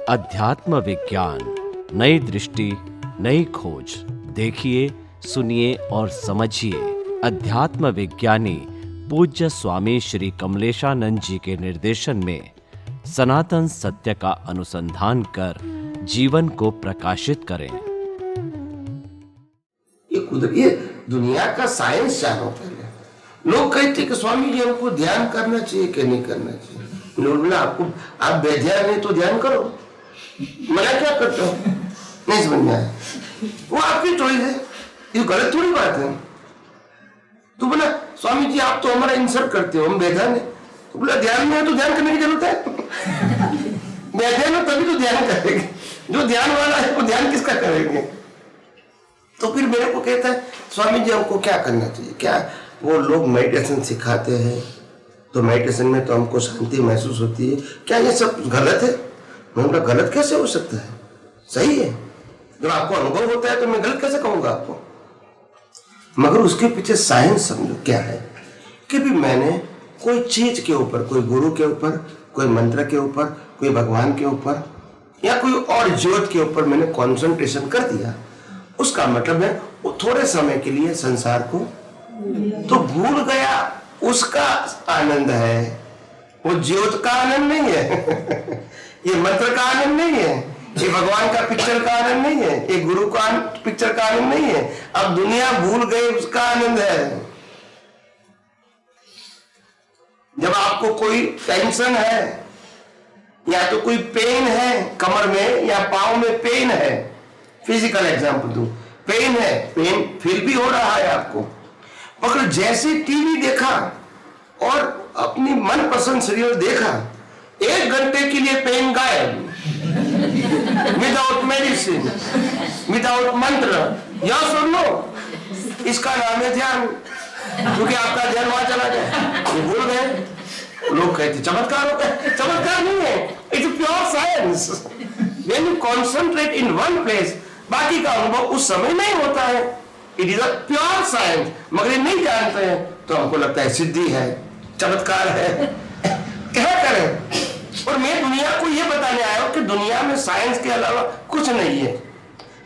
अध्यात्म विज्ञान, नई दृष्टि, नई खोज। देखिए, सुनिए और समझिए। अध्यात्म विज्ञानी पूज्य स्वामी श्री कमलेशानंद जी के निर्देशन में सनातन सत्य का अनुसंधान कर जीवन को प्रकाशित करें। ये दुनिया का साइंस जानो। पहले लोग कहते कि स्वामी जी हमको ध्यान करना चाहिए कि नहीं करना चाहिए। बोला आपको, आप बेध्यान नहीं तो ध्यान करो, मना क्या करते हो? नहीं समझ में आया, वो आपकी चॉइस है, ये गलत थोड़ी बात है। तो बोला स्वामी जी आप तो हमारा इंसल्ट करते हो, हम बेध्यान है। तो बोला ध्यान में है तो ध्यान करने की जरूरत है? बेध्यान हो तभी तो ध्यान करेंगे, जो ध्यान वाला है वो ध्यान किसका करेंगे? तो फिर मेरे को कहता है स्वामी जी हमको क्या करना चाहिए? क्या वो लोग मेडिटेशन सिखाते हैं, तो मेडिटेशन में तो हमको शांति महसूस होती है, क्या ये सब गलत है? मैं बोला गलत कैसे हो सकता है, सही है। जब आपको अनुभव होता है तो मैं गलत कैसे कहूंगा आपको? मगर उसके पीछे साइंस समझो क्या है कि भी मैंने कोई चीज के ऊपर, कोई गुरु के ऊपर, कोई मंत्र के ऊपर, कोई भगवान के ऊपर या कोई और ज्योत के ऊपर मैंने कंसंट्रेशन कर दिया, उसका मतलब है वो थोड़े समय के लिए संसार को तो भूल गया, उसका आनंद है, वो ज्योत का आनंद नहीं है। ये मंत्र का आनंद नहीं है, ये भगवान का पिक्चर का आनंद नहीं है, ये गुरु का पिक्चर का आनंद नहीं है। अब दुनिया भूल गई, उसका आनंद है। जब आपको कोई टेंशन है या तो कोई पेन है कमर में या पांव में पेन है, फिजिकल एग्जांपल दूं, पेन है, पेन फील भी हो रहा है आपको, मगर जैसे टीवी देखा और अपनी मनपसंद सीरियल देखा, 1 घंटे के लिए पेन गायब, विदाउट मेडिसिन, विदाउट मंत्र। या सुन लो, इसका नाम है ध्यान, क्योंकि आपका ध्यान वहां चला जाए, ये भूल गए। लोग कहते चमत्कार हो गया, चमत्कार नहीं है, it's pure science. When you concentrate in one place, बाकी का अनुभव उस समय नहीं होता है। It is a pure science, मगर ये नहीं जानते हैं तो हमको लगता है सिद्धि है, चमत्कार है। क्या करें? और मैं दुनिया को ये बताने आया हूं कि दुनिया में साइंस के अलावा कुछ नहीं है,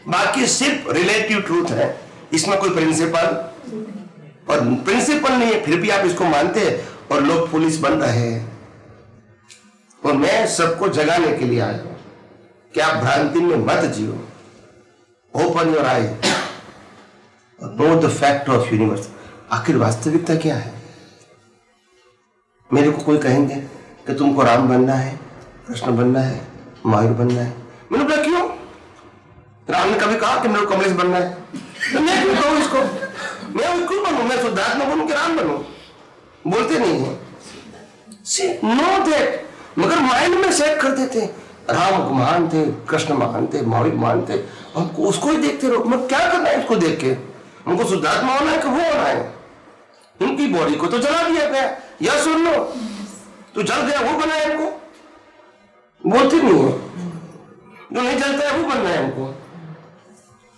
बाकी सिर्फ रिलेटिव ट्रूथ है। इसमें कोई प्रिंसिपल और प्रिंसिपल नहीं है, फिर भी आप इसको मानते हैं और लोग पुलिस बन रहे हैं। और मैं सबको जगाने के लिए आया हूं कि आप भ्रांति में मत जियो, open your eye, know the fact of universe. आखिर वास्तविकता क्या है? मेरे को कोई कहेंगे कि तुमको राम बनना है, कृष्ण बनना है, महावीर बनना है। मैंने बोला क्यों? राम ने कभी कहा कि मेरे को कमलेश बनना है? तो मैं क्यों कहूँ इसको? मैं क्यों बनूं? मैं सिद्धार्थ में बनूं कि राम बनूं? बोलते नहीं है, नो दैट, मगर माइंड में सेट कर देते। राम महान थे, कृष्ण महान थे, महावीर महान थे, हमको उसको ही देखते रहो। मैं क्या करना है उसको देख के? हमको शुद्धात्मा होना है कि वो होना है? उनकी बॉडी को तो जला दिया गया, या सुन लो तो जल गया, वो बना है हमको? बोलते नहीं है, जो नहीं जलता है वो बनना है हमको।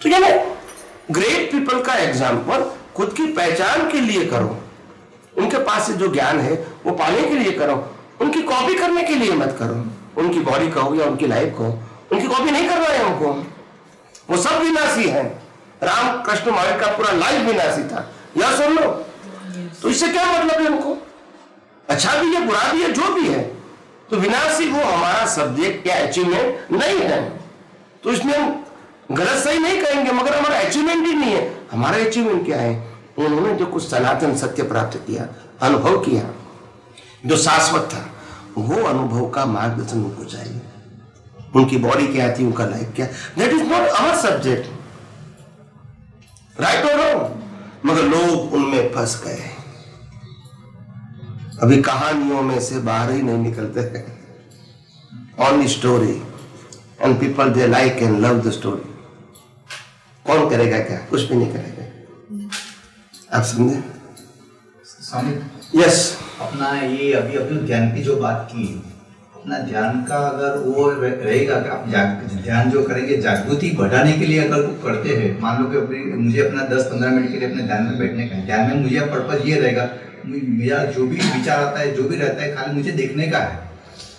तो यानी ग्रेट पीपल का एग्जाम्पल खुद की पहचान के लिए करो, उनके पास से जो ज्ञान है वो पाने के लिए करो, उनकी कॉपी करने के लिए मत करो। उनकी बॉडी कहो या उनकी लाइफ कहो, उनकी कॉपी नहीं करना है हमको। वो सब विनाशी है, राम कृष्ण महावीर का पूरा लाइफ विनाशी था, या सुन लो। तो इससे क्या मतलब है हमको? अच्छा भी है, बुरा भी है, जो भी है, तो विनाशी वो हमारा सब्जेक्ट या अचीवमेंट नहीं है। तो इसमें हम गलत सही नहीं कहेंगे, मगर हमारा अचीवमेंट ही नहीं है। हमारा अचीवमेंट क्या है? उन्होंने जो कुछ सनातन सत्य प्राप्त किया, अनुभव किया, जो शाश्वत था, वो अनुभव का मार्गदर्शन उनको चाहिए। उनकी बॉडी क्या थी, उनका लाइफ क्या, that is not our subject, right और रॉन्ग। मगर लोग उनमें फंस गए, अभी कहानियों में से बाहर ही नहीं निकलते हैं। Only story, and people they like and love the story. कौन करेगा क्या? कुछ भी नहीं करेगा। आप समझे? यस, अपना ये अभी अपने ध्यान की जो बात की, अपना ध्यान का अगर वो रहेगा कि आप ध्यान जो करेंगे जागृति बढ़ाने के लिए अगर वो करते हैं, मान लो कि मुझे अपना 10-15 मिनट के लिए अपने ध्यान में बैठने का, ध्यान में मुझे पर्पज ये रहेगा, मेरा जो भी विचार आता है, जो भी रहता है, खाली मुझे देखने का है,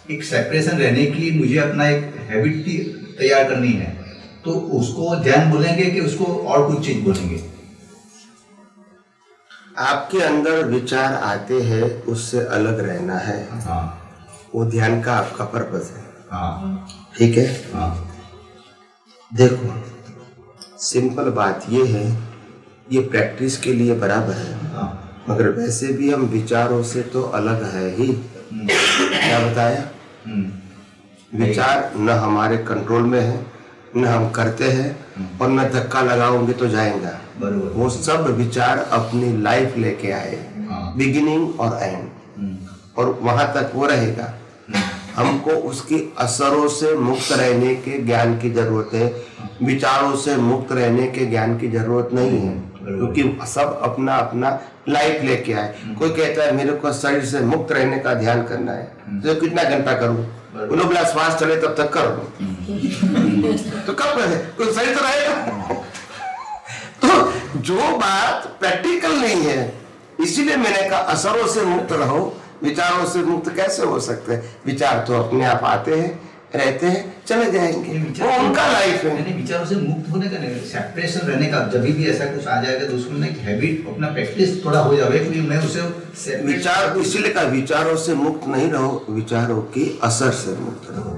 एक सेपरेशन रहने की मुझे अपना एक हैबिट तैयार करनी है, तो उसको ध्यान बोलेंगे कि उसको और कुछ चीज बोलेंगे? आपके अंदर विचार आते हैं, उससे अलग रहना है। हाँ वो ध्यान का आपका पर्पस है। हाँ ठीक है। हाँ देखो, सिंपल बात ये है, ये प्रैक्टिस के लिए बराबर है, हाँ मगर वैसे भी हम विचारों से तो अलग है ही। क्या बताया? विचार न हमारे कंट्रोल में है, न हम करते हैं, और न धक्का लगाओगे तो जाएगा। बरोबर। वो सब विचार अपनी लाइफ लेके आए, हाँ। बिगिनिंग और एंड, और वहां तक वो रहेगा। हमको उसकी असरों से मुक्त रहने के ज्ञान की जरूरत है, विचारों से मुक्त रहने के ज्ञान की जरूरत नहीं है, क्योंकि सब अपना अपना लाइफ लेके आए। कोई कहता है मेरे को शरीर से मुक्त रहने का ध्यान करना है, तो कितना घंटा करूं? बोलो बोला श्वास चले तब तक करो। तो कब करे? कोई शरीर तो रहेगा। तो जो बात प्रैक्टिकल नहीं है, इसीलिए मैंने कहा असरों से मुक्त रहो, विचारों से मुक्त कैसे हो सकते हैं? विचार तो अपने आप आते हैं, रहते हैं, चले जाएंगे, वो उनका लाइफ है। नहीं, विचारों से मुक्त होने का नहीं, सेपरेशन रहने का। जब भी ऐसा कुछ आ जाएगा तो उसमें एक हैबिट, अपना प्रैक्टिस थोड़ा हो जाए, क्योंकि मैं उसे विचार, इसीलिए कहा विचारों से मुक्त नहीं रहो, विचारों की असर से मुक्त रहो।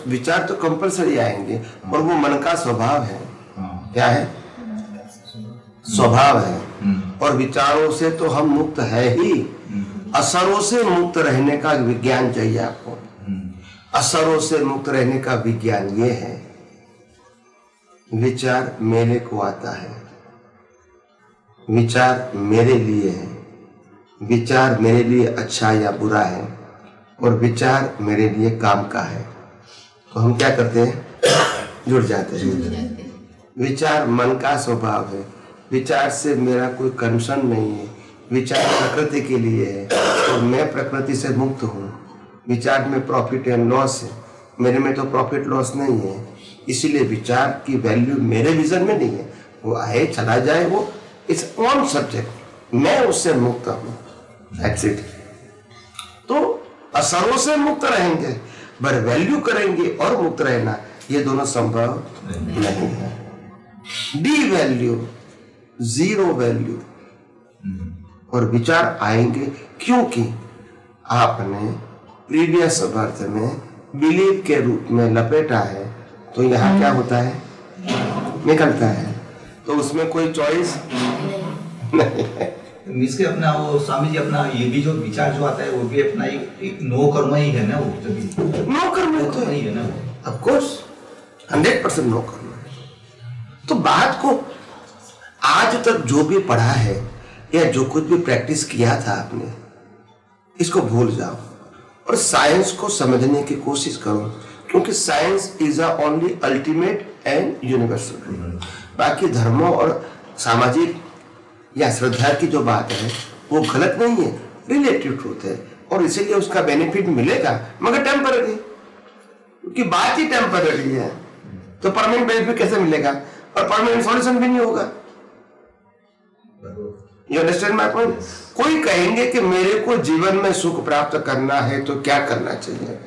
विचार तो कंपलसरी आएंगे, और वो मन का स्वभाव है। क्या है? स्वभाव है। और विचारों से तो हम मुक्त है ही, असरों से मुक्त रहने का विज्ञान चाहिए आपको। असरों से मुक्त रहने का विज्ञान ये है, विचार मेरे को आता है, विचार मेरे लिए है, विचार मेरे लिए अच्छा या बुरा है, और विचार मेरे लिए काम का है। तो हम क्या करते हैं? जुड़ जाते हैं। विचार मन का स्वभाव है, विचार से मेरा कोई कंसर्न नहीं है, विचार प्रकृति के लिए है, और मैं प्रकृति से मुक्त हूँ। विचार में प्रॉफिट एंड लॉस है, मेरे में तो प्रॉफिट लॉस नहीं है, इसीलिए विचार की वैल्यू मेरे विजन में नहीं है। वो आए चला जाए, वो इट्स ओन सब्जेक्ट, मैं उससे मुक्त हूँ, दैट्स इट। तो असरों से मुक्त रहेंगे, पर वैल्यू करेंगे और मुक्त रहना, ये दोनों संभव नहीं है। डी वैल्यू, जीरो वैल्यू, और विचार आएंगे क्योंकि आपने प्रीवियस बर्थ में बिलीव के रूप में लपेटा है, तो यहाँ क्या होता है? निकलता है। तो उसमें कोई चॉइस नहीं है। मीन्स के अपना वो स्वामी जी, अपना ये भी जो विचार जो आता है वो भी अपना एक नो कर्म ही है ना, वो तभी नो कर्म तो नहीं है ना, ऑफ कोर्स 100% नो कर्म है। तो बात को आज तक जो भी पढ़ा है या जो कुछ भी प्रैक्टिस किया था आपने, इसको भूल जाओ और साइंस को समझने की कोशिश करो, क्योंकि science is a only ultimate and universal truth. बाकी धर्मों और सामाजिक या श्रद्धा की जो बात है वो गलत नहीं है, रिलेटिव ट्रूथ है, और इसीलिए उसका बेनिफिट मिलेगा, मगर टेम्पररी, क्योंकि बात ही टेम्पररी है। तो परमानेंट बेनिफिट कैसे मिलेगा? और परमानेंट सॉल्यूशन भी नहीं होगा। You understand my point? कोई कहेंगे कि मेरे को जीवन में सुख प्राप्त करना है तो क्या करना चाहिए?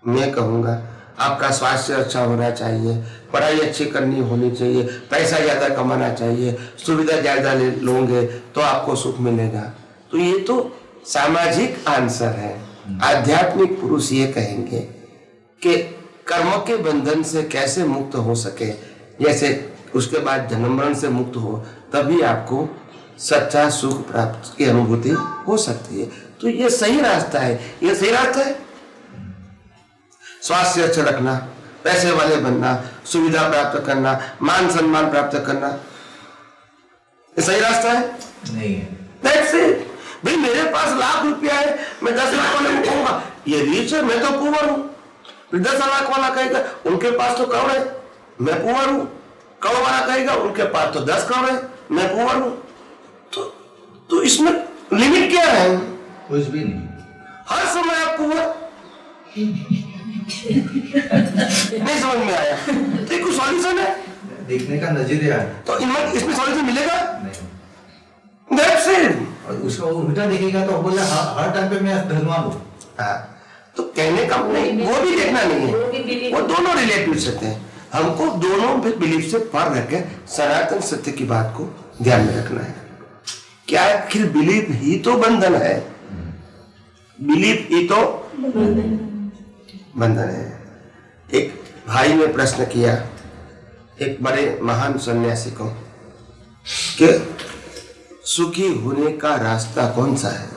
मैं कहूंगा आपका स्वास्थ्य अच्छा होना चाहिए, पढ़ाई अच्छी करनी होनी चाहिए, पैसा ज्यादा कमाना चाहिए, सुविधा ज्यादा लोगे तो आपको सुख मिलेगा। तो ये तो सामाजिक आंसर है। आध्यात्मिक पुरुष ये कहेंगे कि कर्म के बंधन से कैसे मुक्त हो सके, जैसे उसके बाद जन्म मरण से मुक्त हो, तभी आपको सच्चा सुख प्राप्त की अनुभूति हो सकती है। तो ये सही रास्ता है, ये सही रास्ता है। स्वास्थ्य अच्छा रखना, पैसे वाले बनना, सुविधा प्राप्त करना, मान सम्मान प्राप्त करना, ये सही रास्ता है? नहीं है। That's it. भाई मेरे पास लाख रुपया है, मैं 10 लाख वाले को कहूंगा ये रीच है, मैं तो पुअर हूं। फिर 10 लाख वाला कहेगा उनके पास तो करोड़ है, मैं पुअर हूं। करोड़ वाला कहेगा उनके पास तो 10 करोड़ है, मैं पुअर हूं। तो इसमें लिमिट क्या है? कुछ भी नहीं। हर समय आप पुअर नहीं समझ में आया? तो कुछ सॉल्यूशन है, देखने का नजरिया है। तो इसमें सॉल्यूशन मिलेगा? नहीं। That's it. और उसका वो उल्टा देखेगा तो बोला हर टाइम पे मैं धनवान हूँ। हाँ, तो कहने का नहीं, वो भी देखना नहीं है, वो दोनों रिलेटिव सत्य हैं। हमको दोनों बिलीफ से पार रख के सनातन सत्य की बात को ध्यान में रखना है। क्या आखिर बिलीफ ही तो बंधन है, बिलीफ ही तो बंधन है। एक भाई ने प्रश्न किया एक बड़े महान सन्यासी को कि सुखी होने का रास्ता कौन सा है?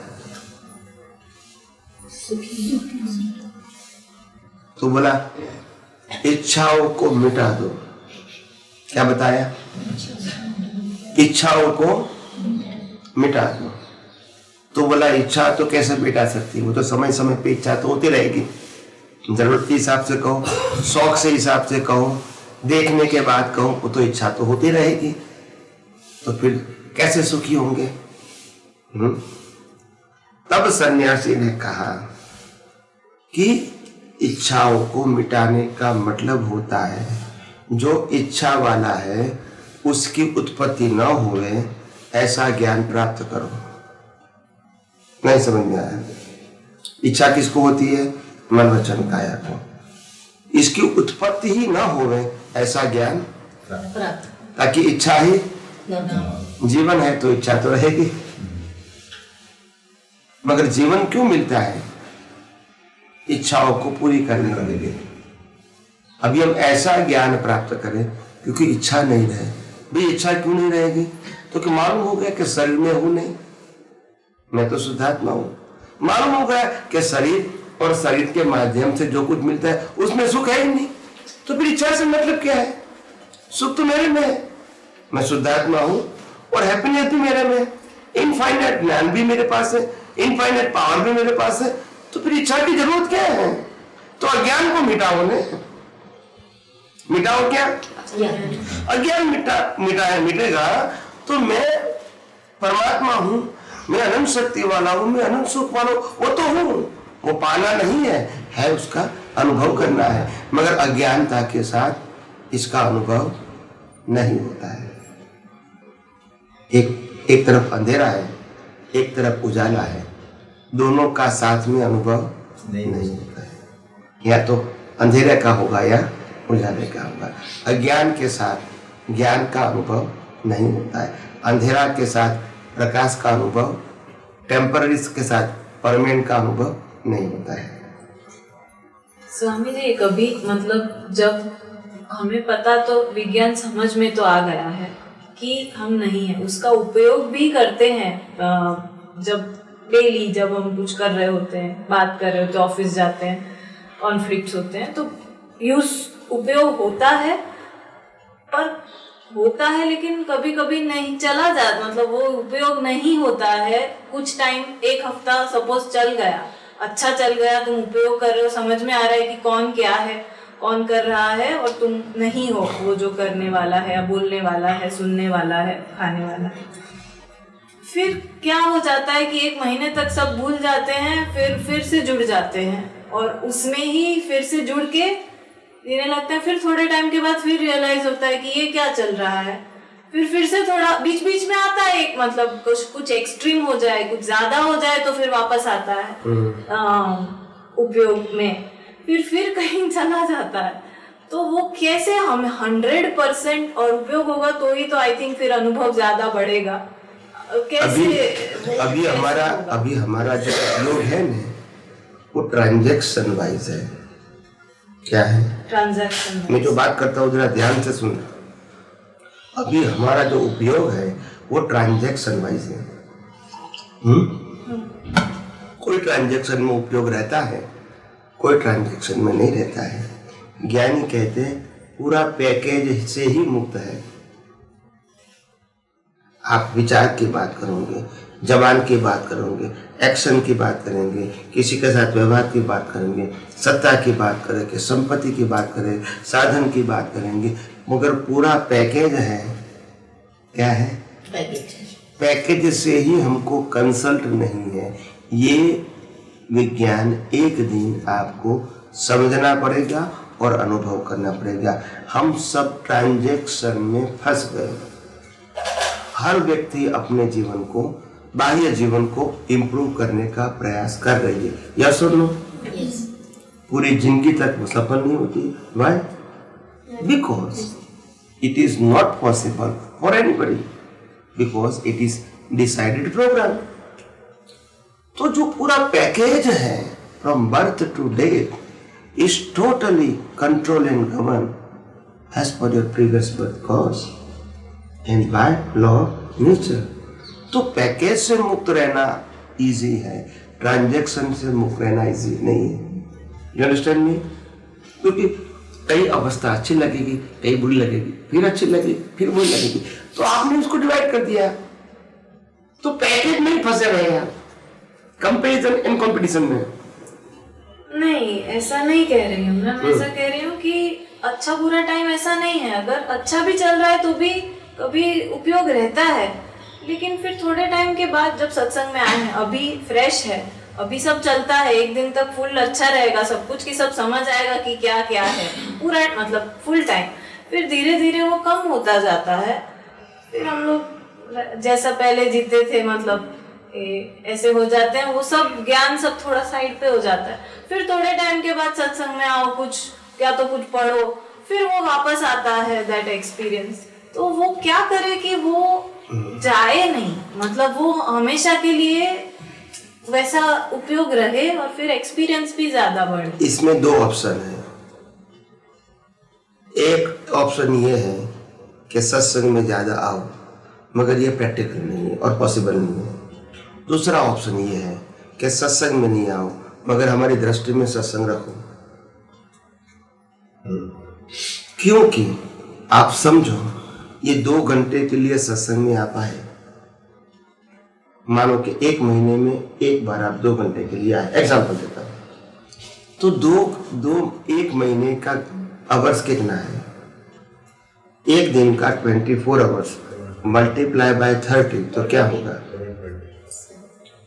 तो बोला इच्छाओं को मिटा दो। क्या बताया? इच्छाओं को मिटा दो। तो बोला इच्छा तो कैसे मिटा सकती, वो तो समय समय पे इच्छा तो होती रहेगी। जरूरत के हिसाब से कहो, शौक से हिसाब से कहो, देखने के बाद कहो, वो तो इच्छा तो होती रहेगी। तो फिर कैसे सुखी होंगे? तब सन्यासी ने कहा कि इच्छाओं को मिटाने का मतलब होता है जो इच्छा वाला है उसकी उत्पत्ति न हुए ऐसा ज्ञान प्राप्त करो। नहीं समझ में आया? इच्छा किसको होती है? मन वचन काया को। इसकी उत्पत्ति ही न होवे ऐसा ज्ञान प्राप्त, ताकि इच्छा ही जीवन है तो इच्छा तो रहेगी। मगर जीवन क्यों मिलता है? इच्छाओं को पूरी करने के लिए। अभी हम ऐसा ज्ञान प्राप्त करें क्योंकि इच्छा नहीं रहे। भाई इच्छा क्यों नहीं रहेगी? तो कि मालूम हो गया कि शरीर में हूं नहीं, मैं तो शुद्धात्मा हूं। मालूम हो गया कि शरीर और शरीर के माध्यम से जो कुछ मिलता है उसमें सुख है ही नहीं, तो फिर इच्छा से मतलब क्या है? सुख तो मेरे में है, मैं शुद्धात्मा हूं और हैप्पीनेस भी मेरे में, इनफाइनाइट ज्ञान भी मेरे पास है, इनफाइनाइट पावर भी मेरे पास है। तो फिर इच्छा की जरूरत क्या है? तो अज्ञान को मिटाओ ने, मिटाओ क्या? अज्ञान मिटेगा तो मैं परमात्मा हूं, मैं अनंत शक्ति वाला हूं, मैं अनंत सुख वाला हूं। वो तो हूं, वो पाना नहीं है उसका अनुभव करना है। मगर अज्ञानता के साथ इसका अनुभव नहीं होता है। एक तरफ अंधेरा है, एक तरफ उजाला है, दोनों का साथ में अनुभव नहीं होता है। या तो अंधेरे का होगा या उजाले का होगा। अज्ञान के साथ ज्ञान का अनुभव नहीं होता है, अंधेरा के साथ प्रकाश का अनुभव, टेम्पररी के साथ परमानेंट का अनुभव नहीं होता है। स्वामी जी कभी मतलब जब हमें पता तो विज्ञान समझ में तो आ गया है कि हम नहीं है, उसका उपयोग भी करते हैं। जब डेली जब हम कुछ कर रहे होते हैं, बात कर रहे होते हैं, ऑफिस जाते हैं, कॉन्फ्लिक्ट्स होते हैं, तो यूज उपयोग होता है, पर होता है लेकिन कभी कभी नहीं चला जाता, मतलब वो उपयोग नहीं होता है। कुछ टाइम, एक हफ्ता सपोज चल गया, अच्छा चल गया, तुम उपयोग कर रहे हो, समझ में आ रहा है कि कौन क्या है, कौन कर रहा है, और तुम नहीं हो वो जो करने वाला है, बोलने वाला है, सुनने वाला है, खाने वाला है। फिर क्या हो जाता है कि 1 महीने तक सब भूल जाते हैं, फिर से जुड़ जाते हैं और उसमें ही फिर से जुड़ के जीने लगते हैं। फिर थोड़े टाइम के बाद फिर रियलाइज होता है कि ये क्या चल रहा है। फिर से थोड़ा बीच बीच में आता है एक, मतलब कुछ एक्सट्रीम हो जाए, कुछ ज्यादा हो जाए तो फिर वापस आता है उपयोग में, फिर कहीं चला जाता है। तो वो कैसे हम 100% और उपयोग होगा तो ही तो आई थिंक फिर अनुभव ज्यादा बढ़ेगा। कैसे अभी हमारा जो उपयोग है ना, वो ट्रांजैक्शन वाइज है। क्या है ट्रांजैक्शन? मैं जो बात करता हूँ जरा ध्यान से सुनना। अभी हमारा जो उपयोग है वो ट्रांजैक्शन वाइज है। कोई ट्रांजैक्शन में उपयोग रहता है, कोई ट्रांजैक्शन में नहीं रहता है। ज्ञानी कहते हैं पूरा पैकेज से ही मुक्त है। आप विचार की बात करोगे, जबान की बात करोगे, एक्शन की बात करेंगे, किसी के साथ व्यवहार की बात करेंगे, सत्ता की बात करेंगे, संपत्ति की बात करेंगे, साधन की बात करेंगे, मगर पूरा पैकेज है। क्या है? पैकेज से ही हमको कंसल्ट नहीं है। ये विज्ञान एक दिन आपको समझना पड़ेगा और अनुभव करना पड़ेगा। हम सब ट्रांजैक्शन में फंस गए। हर व्यक्ति अपने जीवन को बाह्य जीवन को इम्प्रूव करने का प्रयास कर रही है, यस और नो? पूरी जिंदगी तक वो सफल नहीं होती। Why? Because it is not possible for anybody, because it is decided programme. तो जो पूरा पैकेज है from birth to death is totally control and govern as per your previous birth cause and by law of nature. तो package से मुक्त रहना easy है, transaction से मुक्त रहना इजी नहीं है। You understand me? क्योंकि कई अवस्था अच्छी लगेगी, कई बुरी लगेगी, फिर अच्छी लगेगी, फिर बुरी लगेगी, तो आपने उसको डिवाइड कर दिया। तो पैकेज में ही फंसे रहे हैं, कंपैरिजन एंड कंपटीशन में। नहीं, ऐसा नहीं कह रही हूँ मैं ऐसा कह रही हूँ कि अच्छा बुरा टाइम ऐसा नहीं है। अगर अच्छा भी चल रहा है तो भी कभी उपयोग रहता है, लेकिन फिर थोड़े टाइम के बाद जब सत्संग में आए हैं, अभी फ्रेश है, अभी सब चलता है, एक दिन तक फुल अच्छा रहेगा सब कुछ, की सब समझ आएगा कि क्या क्या है पूरा, मतलब फुल टाइम। फिर धीरे धीरे वो कम होता जाता है, फिर हम लोग जैसा पहले जीते थे, मतलब ऐसे हो जाते हैं, वो सब ज्ञान सब थोड़ा साइड पे हो जाता है। फिर थोड़े टाइम के बाद सत्संग में आओ, कुछ क्या तो कुछ पढ़ो, फिर वो वापस आता है दैट एक्सपीरियंस। तो वो क्या करे कि वो जाए नहीं, मतलब वो हमेशा के लिए वैसा उपयोग रहे और फिर एक्सपीरियंस भी ज्यादा बढ़े। इसमें दो ऑप्शन है। एक ऑप्शन ये है कि सत्संग में ज्यादा आओ, मगर ये प्रैक्टिकल नहीं है और पॉसिबल नहीं है। दूसरा ऑप्शन ये है कि सत्संग में नहीं आओ, मगर हमारी दृष्टि में सत्संग रखो। क्योंकि आप समझो, ये 2 घंटे के लिए सत्संग में आ पाए, मानो कि 1 महीने में एक बार आप 2 घंटे के लिए आए, एग्जाम्पल देता हूं, तो 1 महीने का आवर्स कितना है? एक दिन का 24 आवर्स मल्टीप्लाई बाय 30, तो क्या होगा?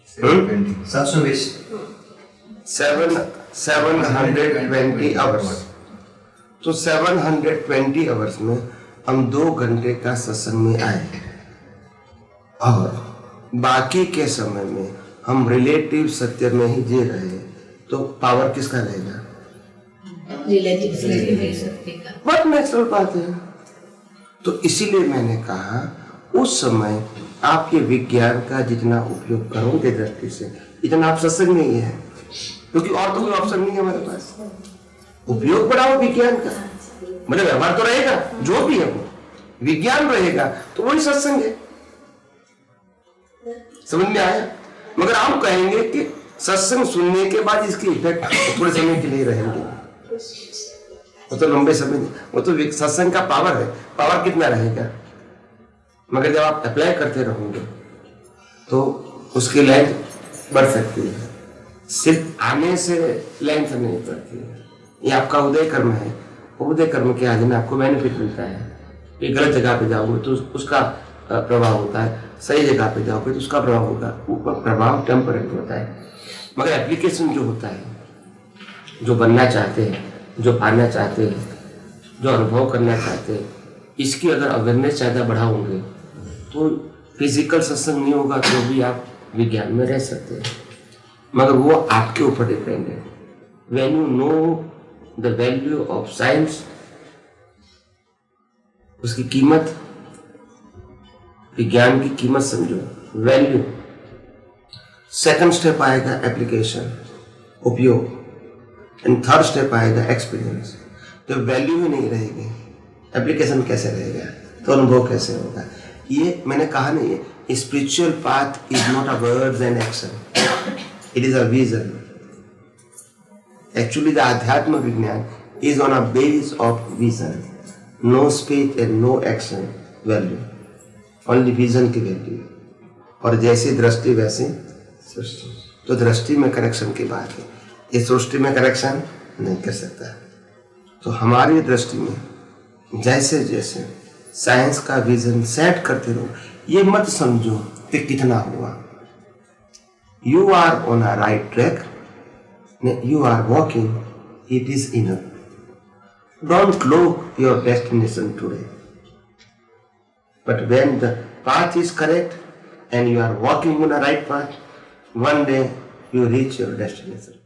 720 720 आवर्स। तो 720 आवर्स में हम 2 घंटे का सत्संग में आए, और बाकी के समय में हम रिलेटिव सत्य में ही जी रहे, तो पावर किसका रहेगा? बहुत नेचुरल बात है। तो इसीलिए मैंने कहा उस समय आप ये विज्ञान का जितना उपयोग करोगे दृष्टि से, इतना आप सत्संग में ही है, क्योंकि और तो कोई ऑप्शन नहीं है हमारे पास। उपयोग बढ़ाओ विज्ञान का, मतलब व्यवहार तो रहेगा, जो भी है वो विज्ञान रहेगा, तो वही सत्संग है। समझ में आया? मगर हम कहेंगे कि सत्संग सुनने के बाद इसकी इफेक्ट थोड़े समय के लिए रहेंगे, वो तो लंबे समय, वो तो सत्संग का पावर है। पावर कितना रहेगा? मगर जब आप अप्लाई करते रहोगे तो उसकी लेंथ बढ़ सकती है। सिर्फ आने से लेंथ नहीं बढ़ती है। ये आपका उदय कर्म है, उदय कर्म के आधीन आपको बेनिफिट मिलता है। ये गलत जगह पे जाओगे तो उसका प्रभाव होता है, सही जगह पे जाओगे तो उसका प्रभाव होगा। ऊपर प्रभाव टेम्परेरी होता है, मगर एप्लीकेशन जो होता है, जो बनना चाहते हैं, जो पाना चाहते हैं, जो अनुभव करना चाहते हैं, इसकी अगर अवेयरनेस ज़्यादा बढ़ाओगे तो फिजिकल सत्संग नहीं होगा तो भी आप विज्ञान में रह सकते हैं, मगर वो आपके ऊपर डिपेंड है। When you know the value of science, उसकी कीमत, विज्ञान की कीमत समझो, वैल्यू। सेकंड स्टेप आएगा एप्लीकेशन, उपयोग, एंड थर्ड स्टेप आएगा एक्सपीरियंस। तो वैल्यू ही नहीं रहेगी, एप्लीकेशन कैसे रहेगा, तो अनुभव कैसे होगा? ये मैंने कहा नहीं है, spiritual path is not a words and action, it is a vision. Actually the आध्यात्म विज्ञान is on a base of vision, no speech and no action value, only vision की वैल्यू। और जैसी दृष्टि वैसी सृष्टि। तो दृष्टि में करेक्शन की बात है, ये सृष्टि में करेक्शन नहीं कर सकता। तो हमारी दृष्टि में जैसे जैसे साइंस का विजन सेट करते रहो, ये मत समझो कि कितना हुआ। You are on a right track, you are walking, it is enough. Don't look your destination today, but when the path is correct and you are walking on the right path, one day you reach your destination.